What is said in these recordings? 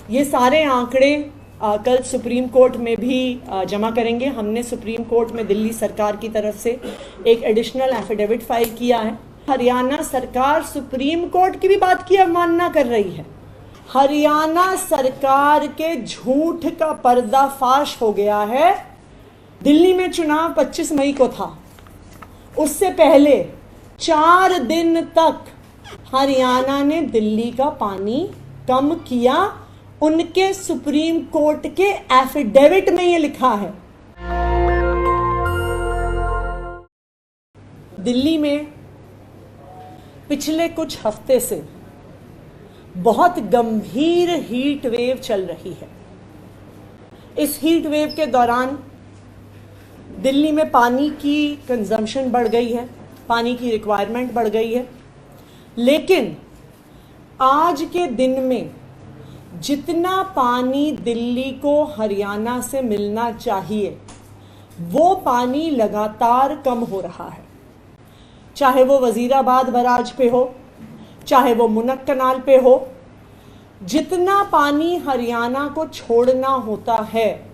ये सारे आंकड़े कल सुप्रीम कोर्ट में भी जमा करेंगे। हमने सुप्रीम कोर्ट में दिल्ली सरकार की तरफ से एक एडिशनल एफिडेविट फाइल किया है। हरियाणा सरकार सुप्रीम कोर्ट की भी बात की अवमानना कर रही है। हरियाणा सरकार के झूठ का पर्दाफाश हो गया है। दिल्ली में चुनाव 25 मई को था, उससे पहले 4 दिन तक हरियाणा ने दिल्ली का पानी कम किया। उनके सुप्रीम कोर्ट के एफिडेविट में ये लिखा है। दिल्ली में पिछले कुछ हफ्ते से बहुत गंभीर हीट वेव चल रही है। इस हीट वेव के दौरान दिल्ली में पानी की कंजम्पशन बढ़ गई है, पानी की रिक्वायरमेंट बढ़ गई है। लेकिन आज के दिन में जितना पानी दिल्ली को हरियाणा से मिलना चाहिए वो पानी लगातार कम हो रहा है। चाहे वो वजीराबाद बराज पे हो, चाहे वो मुनक कनाल पे हो, जितना पानी हरियाणा को छोड़ना होता है,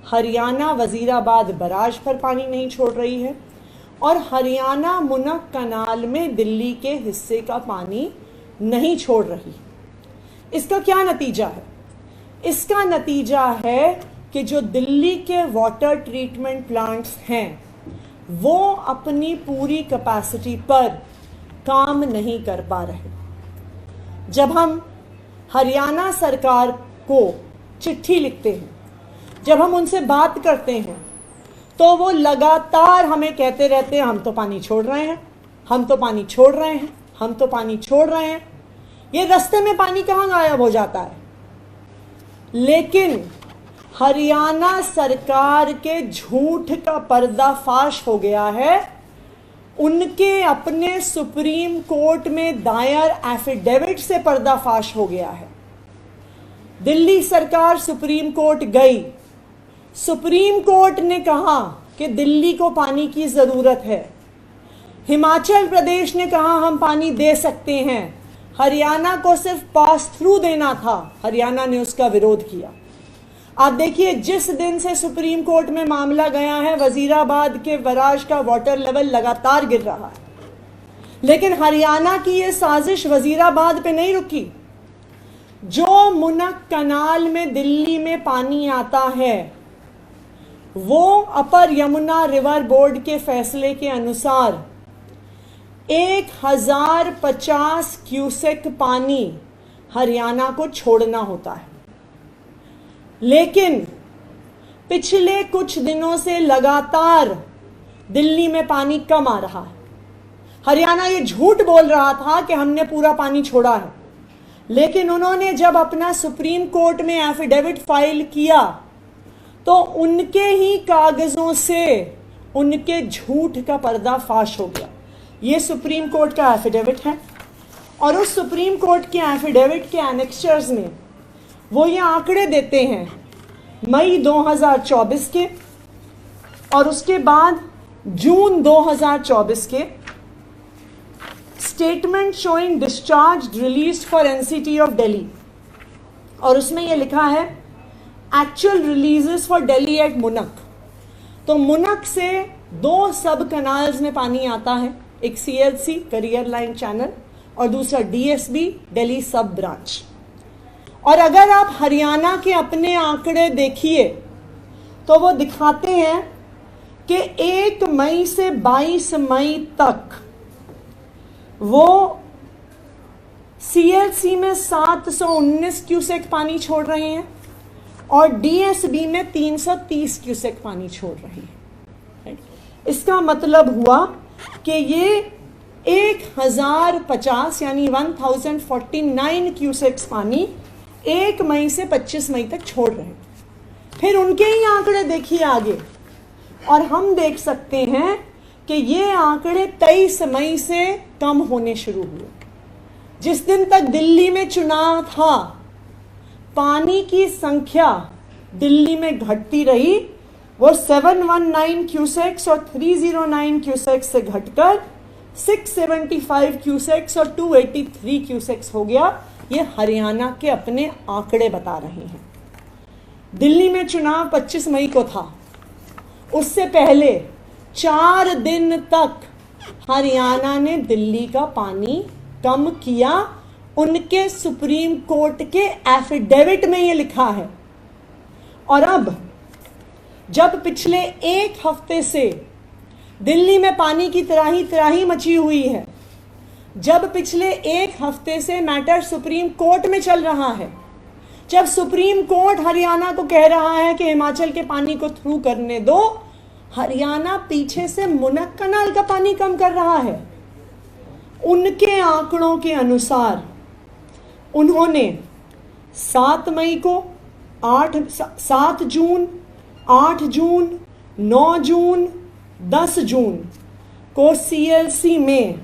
हरियाणा वजीराबाद बराज पर पानी नहीं छोड़ रही है और हरियाणा मुनक कनाल में दिल्ली के हिस्से का पानी नहीं छोड़ रही। इसका क्या नतीजा है? इसका नतीजा है कि जो दिल्ली के वाटर ट्रीटमेंट प्लांट्स हैं वो अपनी पूरी कैपेसिटी पर काम नहीं कर पा रहे। जब हम हरियाणा सरकार को चिट्ठी लिखते हैं, जब हम उनसे बात करते हैं, तो वो लगातार हमें कहते रहते हैं हम तो पानी छोड़ रहे हैं, हम तो पानी छोड़ रहे हैं, हम तो पानी छोड़ रहे हैं। ये रास्ते में पानी कहाँ गायब हो जाता है। लेकिन हरियाणा सरकार के झूठ का पर्दाफाश हो गया है। उनके अपने सुप्रीम कोर्ट में दायर एफिडेविट से पर्दाफाश हो गया है। दिल्ली सरकार सुप्रीम कोर्ट गई, सुप्रीम कोर्ट ने कहा कि दिल्ली को पानी की जरूरत है। हिमाचल प्रदेश ने कहा हम पानी दे सकते हैं। हरियाणा को सिर्फ पास थ्रू देना था, हरियाणा ने उसका विरोध किया। आप देखिए, जिस दिन से सुप्रीम कोर्ट में मामला गया है, वजीराबाद के बराज का वाटर लेवल लगातार गिर रहा है। लेकिन हरियाणा की ये साजिश वजीराबाद पे नहीं रुकी। जो मुनक कनाल में दिल्ली में पानी आता है वो अपर यमुना रिवर बोर्ड के फैसले के अनुसार 1050 क्यूसेक पानी हरियाणा को छोड़ना होता है। लेकिन पिछले कुछ दिनों से लगातार दिल्ली में पानी कम आ रहा है। हरियाणा ये झूठ बोल रहा था कि हमने पूरा पानी छोड़ा है, लेकिन उन्होंने जब अपना सुप्रीम कोर्ट में एफिडेविट फाइल किया तो उनके ही कागजों से उनके झूठ का पर्दाफाश हो गया। ये सुप्रीम कोर्ट का एफिडेविट है और उस सुप्रीम कोर्ट के एफिडेविट के एनेक्चर्स में वो ये आंकड़े देते हैं मई 2024 के और उसके बाद जून 2024 के। Statement showing discharge released for NCT of Delhi, और उसमें ये लिखा है actual releases for Delhi at Munak. तो मुनक से 2 सब कनाल्स में पानी आता है, एक सीएलसी करियर लाइन चैनल और दूसरा डीएसबी दिल्ली सब ब्रांच। और अगर आप हरियाणा के अपने आंकड़े देखिए तो वो दिखाते हैं कि 1 मई से 22 मई तक वो सीएलसी में 719 क्यूसेक पानी छोड़ रहे हैं और डीएसबी में 330 क्यूसेक पानी छोड़ रहे हैं। इसका मतलब हुआ कि ये 1050 यानी 1049 क्यूसेक्स पानी 1 मई से 25 मई तक छोड़ रहे हैं। फिर उनके ही आंकड़े देखिए आगे और हम देख सकते हैं कि ये आंकड़े 23 मई से कम होने शुरू हुए। जिस दिन तक दिल्ली में चुनाव था, पानी की संख्या दिल्ली में घटती रही। वो 719 क्यूसेक्स और 309 क्यूसेक्स से घटकर 675 क्यूसेक्स और 283 क्यूसेक्स हो गया ये हरियाणा के अपने आंकड़े बता रहे हैं। दिल्ली में चुनाव 25 मई को था, उससे पहले 4 दिन तक हरियाणा ने दिल्ली का पानी कम किया। उनके सुप्रीम कोर्ट के एफिडेविट में ये लिखा है। और अब जब पिछले 1 हफ्ते से दिल्ली में पानी की त्राही मची हुई है, जब पिछले 1 हफ्ते से मैटर सुप्रीम कोर्ट में चल रहा है, जब सुप्रीम कोर्ट हरियाणा को कह रहा है कि हिमाचल के पानी को थ्रू करने दो, हरियाणा पीछे से मुनक कनाल का पानी कम कर रहा है। उनके आंकड़ों के अनुसार उन्होंने 7 मई को 7 जून, 8 जून, 9 जून, 10 जून को सीएलसी में,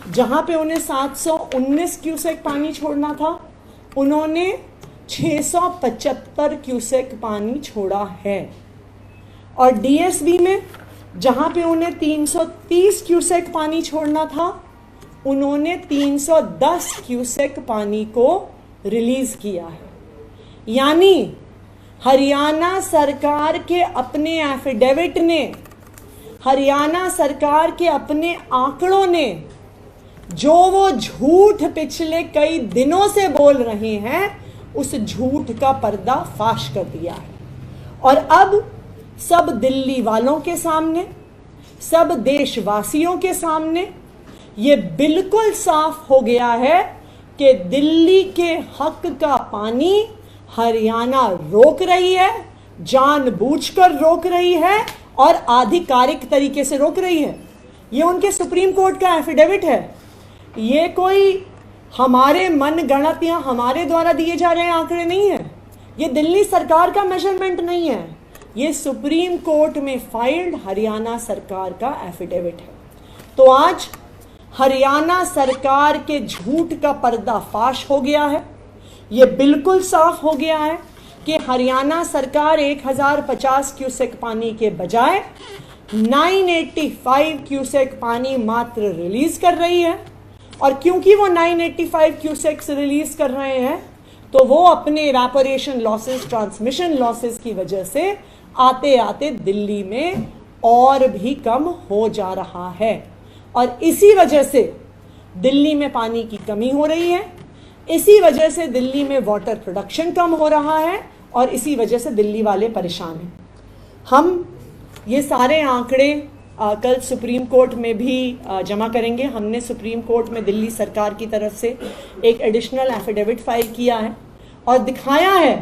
जहां पे उन्हें 719 क्यूसेक पानी छोड़ना था, उन्होंने 675 क्यूसेक पानी छोड़ा है। और डीएसबी में, जहां पे उन्हें 330 क्यूसेक पानी छोड़ना था, उन्होंने 310 क्यूसेक पानी को रिलीज किया है। यानी हरियाणा सरकार के अपने एफिडेविट ने, हरियाणा सरकार के अपने आंकड़ों ने जो वो झूठ पिछले कई दिनों से बोल रहे हैं, उस झूठ का पर्दा फाश कर दिया है। और अब सब दिल्ली वालों के सामने, सब देशवासियों के सामने ये बिल्कुल साफ हो गया है कि दिल्ली के हक का पानी हरियाणा रोक रही है, जानबूझकर रोक रही है और आधिकारिक तरीके से रोक रही है। ये उनके सुप्रीम कोर्ट का एफिडेविट है। ये कोई हमारे मनगढ़ंत या हमारे द्वारा दिए जा रहे आंकड़े नहीं है। ये दिल्ली सरकार का मेजरमेंट नहीं है, ये सुप्रीम कोर्ट में फाइल्ड हरियाणा सरकार का एफिडेविट है। तो आज हरियाणा सरकार के झूठ का पर्दाफाश हो गया है। ये बिल्कुल साफ हो गया है कि हरियाणा सरकार 1050 क्यूसेक पानी के बजाय 985 क्यूसेक पानी मात्र रिलीज कर रही है। और क्योंकि वो 985 क्यूसेक्स रिलीज कर रहे हैं, तो वो अपने इवेपोरेशन लॉसेस, ट्रांसमिशन लॉसेस की वजह से आते आते दिल्ली में और भी कम हो जा रहा है। और इसी वजह से दिल्ली में पानी की कमी हो रही है, इसी वजह से दिल्ली में वाटर प्रोडक्शन कम हो रहा है और इसी वजह से दिल्ली वाले परेशान हैं। हम ये सारे आंकड़े कल सुप्रीम कोर्ट में भी जमा करेंगे। हमने सुप्रीम कोर्ट में दिल्ली सरकार की तरफ से एक एडिशनल एफिडेविट फाइल किया है और दिखाया है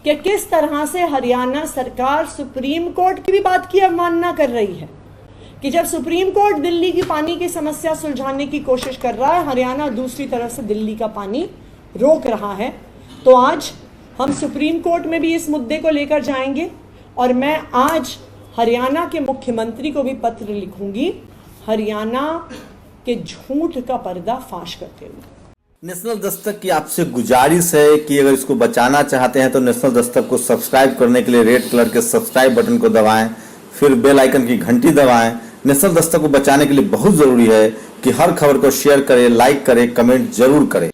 कि किस तरह से हरियाणा सरकार सुप्रीम कोर्ट की भी बात की अवमानना कर रही है। कि जब सुप्रीम कोर्ट दिल्ली की पानी की समस्या सुलझाने की कोशिश कर रहा है, हरियाणा दूसरी तरफ से दिल्ली का पानी रोक रहा है। तो आज हम सुप्रीम कोर्ट में भी इस मुद्दे को लेकर जाएंगे और मैं आज हरियाणा के मुख्यमंत्री को भी पत्र लिखूंगी, हरियाणा के झूठ का पर्दा फाश करते हुए। नेशनल दस्तक की आपसे गुजारिश है कि अगर इसको बचाना चाहते हैं तो नेशनल दस्तक को सब्सक्राइब करने के लिए रेड कलर के सब्सक्राइब बटन को दबाएं, फिर बेल आइकन की घंटी दबाएं। नेशनल दस्तक को बचाने के लिए बहुत जरूरी है कि हर खबर को शेयर करें, लाइक करें, कमेंट जरूर करें।